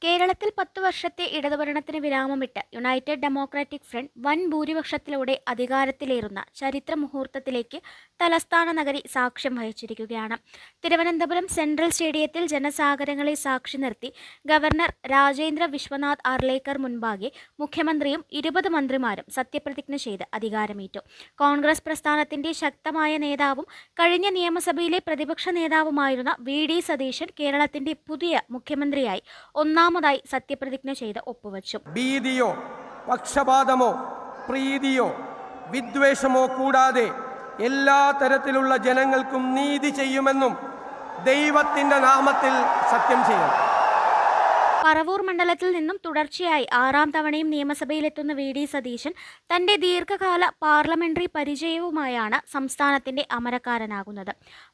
കേരളത്തിൽ 10 വർഷത്തെ ഇടതുഭരണത്തിന് വിരാമമിട്ട് United democratic front വൻ ഭൂരിപക്ഷത്തിലൂടെ അധികാരത്തിലേറുന്ന ചരിത്ര മുഹൂർത്തത്തിലേക്ക് തലസ്ഥാന നഗരി സാക്ഷ്യം വഹിച്ചിരിക്കുകയാണ്. തിരുവനന്തപുരം സെൻട്രൽ സ്റ്റേഡിയത്തിൽ ജനസാഗരങ്ങളെ സാക്ഷി നിർത്തി ഗവർണർ രാജേന്ദ്ര വിശ്വനാഥ് ആർലേക്കർ മുൻപാകെ മുഖ്യമന്ത്രിയും 20 മന്ത്രിമാരും സത്യപ്രതിജ്ഞ ചെയ്ത് അധികാരമേറ്റു. കോൺഗ്രസ് പ്രസ്ഥാനത്തിന്റെ ശക്തമായ നേതാവും കഴിഞ്ഞ നിയമസഭയിലെ പ്രതിപക്ഷ നേതാവുമായിരുന്ന വി.ഡി. സതീശൻ കേരളത്തിന്റെ പുതിയ മുഖ്യമന്ത്രിയായി ഒന്നാമതായി സത്യപ്രതിജ്ഞ ചെയ്ത് ഒപ്പുവച്ചു. ഭീതിയോ പക്ഷപാതമോ പ്രീതിയോ വിദ്വേഷമോ കൂടാതെ എല്ലാ തരത്തിലുള്ള ജനങ്ങൾക്കും നീതി ചെയ്യുമെന്നും ദൈവത്തിന്റെ നാമത്തിൽ സത്യം ചെയ്യും. പറവൂർ മണ്ഡലത്തിൽ നിന്നും തുടർച്ചയായി 6ാം തവണയും നിയമസഭയിലെത്തുന്ന വി.ഡി. സതീശൻ തന്റെ ദീർഘകാല പാർലമെന്ററി പരിചയവുമായാണ് സംസ്ഥാനത്തിന്റെ അമരക്കാരനാകുന്നത്.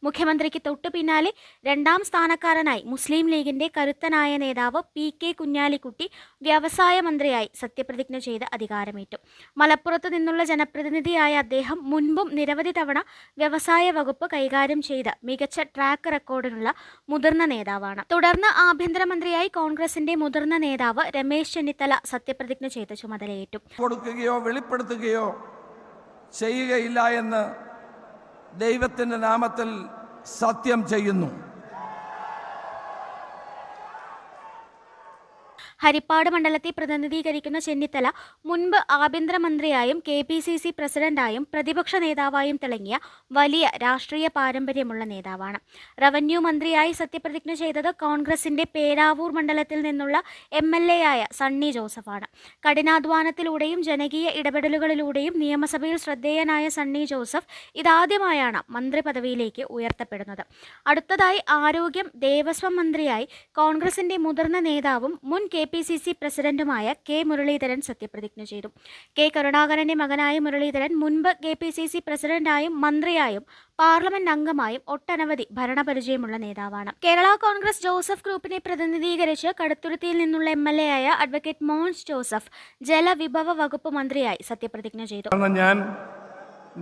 മുഖ്യമന്ത്രിക്ക് തൊട്ടു പിന്നാലെ 2ാം സ്ഥാനക്കാരനായി മുസ്ലിം ലീഗിന്റെ കരുത്തനായ നേതാവ് പി.കെ. കുഞ്ഞാലിക്കുട്ടി വ്യവസായ മന്ത്രിയായി സത്യപ്രതിജ്ഞ ചെയ്ത് അധികാരമേറ്റു. മലപ്പുറത്ത് നിന്നുള്ള ജനപ്രതിനിധിയായ അദ്ദേഹം മുൻപും നിരവധി തവണ വ്യവസായ വകുപ്പ് കൈകാര്യം ചെയ്ത് മികച്ച ട്രാക്ക് റെക്കോർഡിനുള്ള മുതിർന്ന നേതാവാണ്. തുടർന്ന് ആഭ്യന്തരമന്ത്രിയായി കോൺഗ്രസിന്റെ മുതിർന്ന നേതാവ് രമേശ് ചെന്നിത്തല സത്യപ്രതിജ്ഞ ചെയ്ത് ചുമതലയേറ്റു. കൊടുക്കുകയോ വെളിപ്പെടുത്തുകയോ ചെയ്യുകയില്ല എന്ന് ദൈവത്തിന്റെ നാമത്തിൽ സത്യം ചെയ്യുന്നു. ഹരിപ്പാട് മണ്ഡലത്തെ പ്രതിനിധീകരിക്കുന്ന ചെന്നിത്തല മുൻപ് ആഭ്യന്തരമന്ത്രിയായും KPCC പ്രസിഡന്റായും പ്രതിപക്ഷ നേതാവായും തിളങ്ങിയ വലിയ രാഷ്ട്രീയ പാരമ്പര്യമുള്ള നേതാവാണ്. റവന്യൂ മന്ത്രിയായി സത്യപ്രതിജ്ഞ ചെയ്തത് കോൺഗ്രസിന്റെ പേരാവൂർ മണ്ഡലത്തിൽ നിന്നുള്ള MLA ആയ സണ്ണി ജോസഫാണ്. കഠിനാധ്വാനത്തിലൂടെയും ജനകീയ ഇടപെടലുകളിലൂടെയും നിയമസഭയിൽ ശ്രദ്ധേയനായ സണ്ണി ജോസഫ് ഇതാദ്യമായാണ് മന്ത്രി പദവിയിലേക്ക് ഉയർത്തപ്പെടുന്നത്. അടുത്തതായി ആരോഗ്യം ദേവസ്വം മന്ത്രിയായി കോൺഗ്രസിന്റെ മുതിർന്ന നേതാവും മുൻ KPCC പ്രസിഡന്റുമായ കെ. മുരളീധരൻ സത്യപ്രതിജ്ഞ ചെയ്തു. കെ. കരുണാകരന്റെ മകനായ മുരളീധരൻ മുൻപ് KPCC പ്രസിഡന്റായും മന്ത്രിയായും പാർലമെന്റ് അംഗമായും ഒട്ടനവധി ഭരണപരിചയമുള്ള നേതാവാണ്. കേരള കോൺഗ്രസ് ജോസഫ് ഗ്രൂപ്പിനെ പ്രതിനിധീകരിച്ച് കടുത്തുരുത്തിയിൽ നിന്നുള്ള MLA ആയ അഡ്വക്കേറ്റ് മോൻസ് ജോസഫ് ജലവിഭവ വകുപ്പ് മന്ത്രിയായി സത്യപ്രതിജ്ഞ ചെയ്തു. ഞാൻ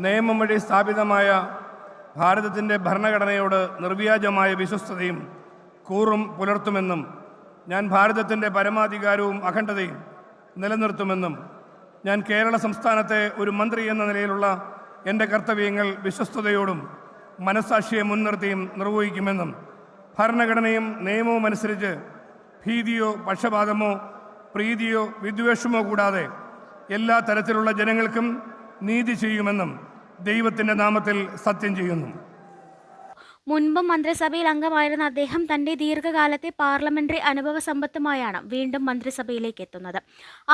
നിയമം വഴി സ്ഥാപിതമായ ഭാരതത്തിന്റെ ഭരണഘടനയോട് നിർവ്യാജമായ വിശ്വസ്തതയും കൂറും പുലർത്തുമെന്നും ഞാൻ ഭാരതത്തിൻ്റെ പരമാധികാരവും അഖണ്ഡതയും നിലനിർത്തുമെന്നും ഞാൻ കേരള സംസ്ഥാനത്തെ ഒരു മന്ത്രി എന്ന നിലയിലുള്ള എൻ്റെ കർത്തവ്യങ്ങൾ വിശ്വസ്തയോടും മനസ്സാക്ഷിയെ മുൻനിർത്തിയും നിർവഹിക്കുമെന്നും ഭരണഘടനയും നിയമവും അനുസരിച്ച് ഭീതിയോ പക്ഷപാതമോ പ്രീതിയോ വിദ്വേഷമോ കൂടാതെ എല്ലാ തരത്തിലുള്ള ജനങ്ങൾക്കും നീതി ചെയ്യുമെന്നും ദൈവത്തിൻ്റെ നാമത്തിൽ സത്യം ചെയ്യുന്നു. മുൻപും മന്ത്രിസഭയിൽ അംഗമായിരുന്ന അദ്ദേഹം തന്റെ ദീർഘകാലത്തെ പാർലമെന്ററി അനുഭവ സമ്പത്തുമായാണ് വീണ്ടും മന്ത്രിസഭയിലേക്ക് എത്തുന്നത്.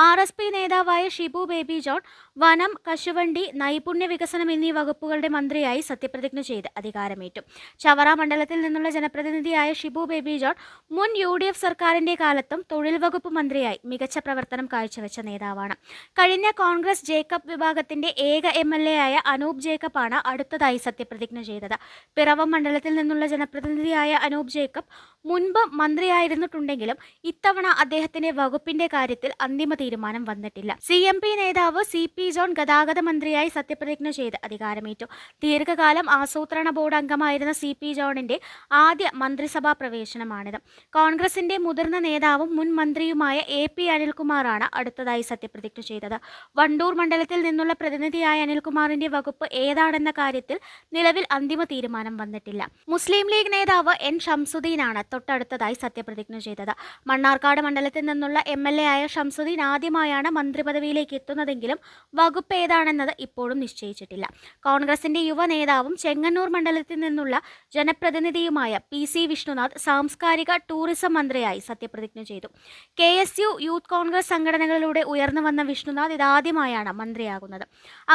RSP നേതാവായ ഷിബു ബേബി ജോൺ വനം, കശുവണ്ടി, നൈപുണ്യ വികസനം എന്നീ വകുപ്പുകളുടെ മന്ത്രിയായി സത്യപ്രതിജ്ഞ ചെയ്ത് അധികാരമേറ്റു. ചവറ മണ്ഡലത്തിൽ നിന്നുള്ള ജനപ്രതിനിധിയായ ഷിബു ബേബി ജോൺ മുൻ UDF സർക്കാരിന്റെ കാലത്തും തൊഴിൽ വകുപ്പ് മന്ത്രിയായി മികച്ച പ്രവർത്തനം കാഴ്ചവെച്ച നേതാവാണ്. കഴിഞ്ഞ കോൺഗ്രസ് ജേക്കബ് വിഭാഗത്തിന്റെ ഏക MLA ആയ അനൂപ് ജേക്കബാണ് അടുത്തതായി സത്യപ്രതിജ്ഞ ചെയ്തത്. പിറവം മണ്ഡലത്തിൽ നിന്നുള്ള ജനപ്രതിനിധിയായ അനൂപ് ജേക്കബ് മുൻപ് മന്ത്രിയായിരുന്നിട്ടുണ്ടെങ്കിലും ഇത്തവണ അദ്ദേഹത്തിന്റെ വകുപ്പിന്റെ കാര്യത്തിൽ അന്തിമ തീരുമാനം വന്നിട്ടില്ല. CMP നേതാവ് CP ജോൺ ഗതാഗത മന്ത്രിയായി സത്യപ്രതിജ്ഞ ചെയ്ത് അധികാരമേറ്റു. ദീർഘകാലം ആസൂത്രണ ബോർഡ് അംഗമായിരുന്ന CP ജോണിന്റെ ആദ്യ മന്ത്രിസഭാ പ്രവേശനമാണിത്. കോൺഗ്രസിന്റെ മുതിർന്ന നേതാവും മുൻ മന്ത്രിയുമായ AP അനിൽകുമാറാണ് അടുത്തതായി സത്യപ്രതിജ്ഞ ചെയ്തത്. വണ്ടൂർ മണ്ഡലത്തിൽ നിന്നുള്ള പ്രതിനിധിയായ അനിൽകുമാറിന്റെ വകുപ്പ് ഏതാണെന്ന കാര്യത്തിൽ നിലവിൽ അന്തിമ തീരുമാനം വന്നിട്ടില്ല. മുസ്ലിം ലീഗ് നേതാവ് N. ഷംസുദ്ദീനാണ് തൊട്ടടുത്തതായി സത്യപ്രതിജ്ഞ ചെയ്തത്. മണ്ണാർക്കാട് മണ്ഡലത്തിൽ നിന്നുള്ള MLA ആയ ഷംസുദ്ദീൻ ആദ്യമായാണ് മന്ത്രി പദവിയിലേക്ക് എത്തുന്നതെങ്കിലും വകുപ്പ് ഏതാണെന്നത് ഇപ്പോഴും നിശ്ചയിച്ചിട്ടില്ല. കോൺഗ്രസിന്റെ യുവ നേതാവും ചെങ്ങന്നൂർ മണ്ഡലത്തിൽ നിന്നുള്ള ജനപ്രതിനിധിയുമായ PC വിഷ്ണുനാഥ് സാംസ്കാരിക ടൂറിസം മന്ത്രിയായി സത്യപ്രതിജ്ഞ ചെയ്തു. KSU യൂത്ത് കോൺഗ്രസ് സംഘടനകളിലൂടെ ഉയർന്നു വന്ന വിഷ്ണുനാഥ് ഇതാദ്യമായാണ് മന്ത്രിയാകുന്നത്.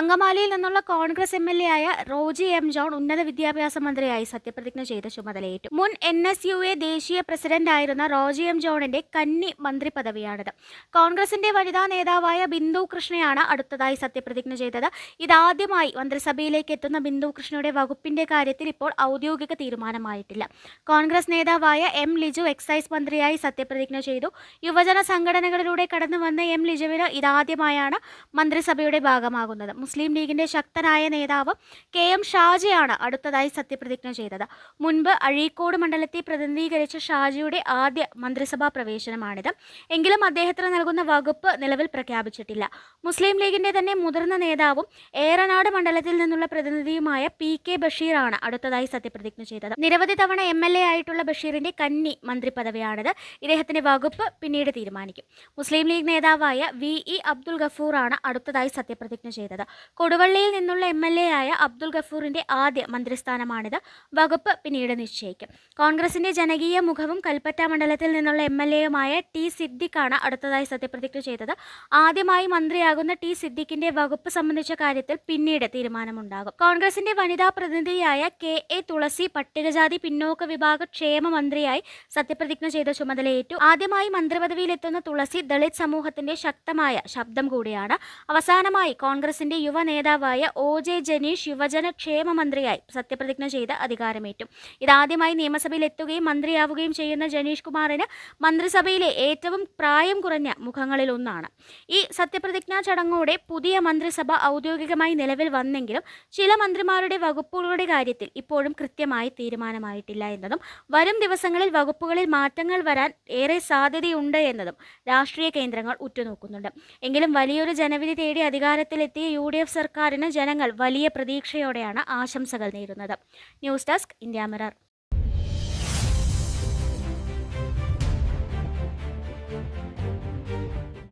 അങ്കമാലിയിൽ നിന്നുള്ള കോൺഗ്രസ് MLA ആയ റോജി M. ജോൺ ഉന്നത വിദ്യാഭ്യാസ മന്ത്രിയായി സത്യപ്രതിജ്ഞ ചെയ്ത് ചുമതലയേറ്റു. മുൻ NSUA ദേശീയ പ്രസിഡന്റായിരുന്ന റോജി M. ജോണിന്റെ കന്നി മന്ത്രി പദവിയാണിത്. കോൺഗ്രസിന്റെ വനിതാ നേതാവായ ബിന്ദു കൃഷ്ണയാണ് അടുത്തതായി സത്യപ്രതിജ്ഞ ചെയ്തത്. ഇതാദ്യമായി മന്ത്രിസഭയിലേക്ക് എത്തുന്ന ബിന്ദു കൃഷ്ണയുടെ വകുപ്പിന്റെ കാര്യത്തിൽ ഇപ്പോൾ ഔദ്യോഗിക തീരുമാനമായിട്ടില്ല. കോൺഗ്രസ് നേതാവായ M. ലിജു എക്സൈസ് മന്ത്രിയായി സത്യപ്രതിജ്ഞ ചെയ്തു. യുവജന സംഘടനകളിലൂടെ കടന്നു വന്ന M. ലിജുവിന് ഇതാദ്യമായാണ് മന്ത്രിസഭയുടെ ഭാഗമാകുന്നത്. മുസ്ലിം ലീഗിന്റെ ശക്തനായ നേതാവ് KM ഷാജിയാണ് അടുത്തതായി സത്യപ്രതിജ്ഞ ചെയ്തത്. ചെയ്തത്. മുൻപ് അഴീക്കോട് മണ്ഡലത്തെ പ്രതിനിധീകരിച്ച ഷാജിയുടെ ആദ്യ മന്ത്രിസഭാ പ്രവേശനമാണിത്. എങ്കിലും അദ്ദേഹത്തിന് നൽകുന്ന വകുപ്പ് നിലവിൽ പ്രഖ്യാപിച്ചിട്ടില്ല. മുസ്ലിം ലീഗിന്റെ തന്നെ മുതിർന്ന നേതാവും ഏറനാട് മണ്ഡലത്തിൽ നിന്നുള്ള പ്രതിനിധിയുമായ PK ബഷീറാണ് അടുത്തതായി സത്യപ്രതിജ്ഞ ചെയ്തത്. നിരവധി തവണ MLA ആയിട്ടുള്ള ബഷീറിന്റെ കന്നി മന്ത്രി പദവിയാണിത്. ഇദ്ദേഹത്തിന്റെ വകുപ്പ് പിന്നീട് തീരുമാനിക്കും. മുസ്ലിം ലീഗ് നേതാവായ VE അബ്ദുൽ ഗഫൂറാണ് അടുത്തതായി സത്യപ്രതിജ്ഞ ചെയ്തത്. കൊടുവള്ളിയിൽ നിന്നുള്ള MLA ആയ അബ്ദുൽ ഗഫൂറിന്റെ ആദ്യ മന്ത്രിസ്ഥാനമാണിത്. വകുപ്പ് പിന്നീട് നിശ്ചയിക്കും. കോൺഗ്രസിന്റെ ജനകീയ മുഖവും കൽപ്പറ്റ മണ്ഡലത്തിൽ നിന്നുള്ള MLAയുമായ T സിദ്ദിഖാണ് അടുത്തതായി സത്യപ്രതിജ്ഞ ചെയ്തത്. ആദ്യമായി മന്ത്രിയാകുന്ന T സിദ്ദിഖിന്റെ വകുപ്പ് സംബന്ധിച്ച കാര്യത്തിൽ പിന്നീട് തീരുമാനമുണ്ടാകും. കോൺഗ്രസിന്റെ വനിതാ പ്രതിനിധിയായ KA തുളസി പട്ടികജാതി പിന്നോക്ക വിഭാഗ ക്ഷേമ മന്ത്രിയായി സത്യപ്രതിജ്ഞ ചെയ്ത ചുമതലയേറ്റു. ആദ്യമായി മന്ത്രിപദവിയിലെത്തുന്ന തുളസി ദളിത് സമൂഹത്തിന്റെ ശക്തമായ ശബ്ദം കൂടിയാണ്. അവസാനമായി കോൺഗ്രസിന്റെ യുവ നേതാവായ OJ ജനീഷ് യുവജന ക്ഷേമ മന്ത്രിയായി സത്യപ്രതിജ്ഞ ചെയ്ത് അധികാരമേറ്റു. ഇതാദ്യമായി നിയമസഭയിൽ എത്തുകയും മന്ത്രിയാവുകയും ചെയ്യുന്ന ജനീഷ് കുമാറിന് മന്ത്രിസഭയിലെ ഏറ്റവും പ്രായം കുറഞ്ഞ മുഖങ്ങളിലൊന്നാണ്. ഈ സത്യപ്രതിജ്ഞാ ചടങ്ങോടെ പുതിയ മന്ത്രിസഭ ഔദ്യോഗികമായി നിലവിൽ വന്നെങ്കിലും ചില മന്ത്രിമാരുടെ വകുപ്പുകളുടെ കാര്യത്തിൽ ഇപ്പോഴും കൃത്യമായി തീരുമാനമായിട്ടില്ല എന്നതും വരും ദിവസങ്ങളിൽ വകുപ്പുകളിൽ മാറ്റങ്ങൾ വരാൻ ഏറെ സാധ്യതയുണ്ട് എന്നതും രാഷ്ട്രീയ കേന്ദ്രങ്ങൾ ഉറ്റുനോക്കുന്നുണ്ട്. എങ്കിലും വലിയൊരു ജനവിധി തേടി അധികാരത്തിലെത്തിയ UDF സർക്കാരിന് ജനങ്ങൾ വലിയ പ്രതീക്ഷയോടെയാണ് ആശംസകൾ നേരുന്നത്. News desk India mirror.